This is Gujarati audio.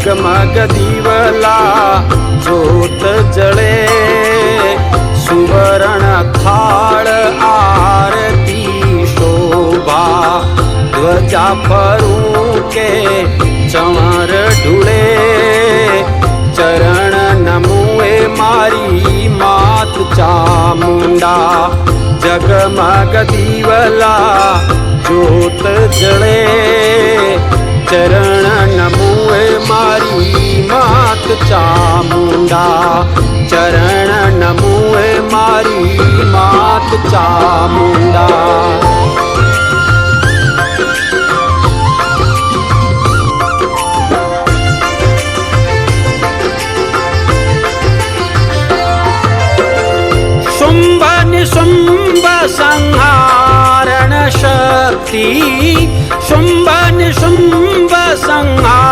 જગમગ દીવલા જ્યોત જળે, સુવર્ણ થાળ આરતી શોભા, ધ્વજા ફરું કે ચમર ઢૂળે, ચરણ નમુએ મારી માત ચામુંડા. જગમગ દીવલા જ્યોત જળે, ચરણ નમુએ મારી માત ચામુંડા. ચરણ નમુએ મારી માત ચામુંડા. શુંભ નિશુંભ સંહારણ શક્તિ, શુંભ નિશુંભ સંહારણ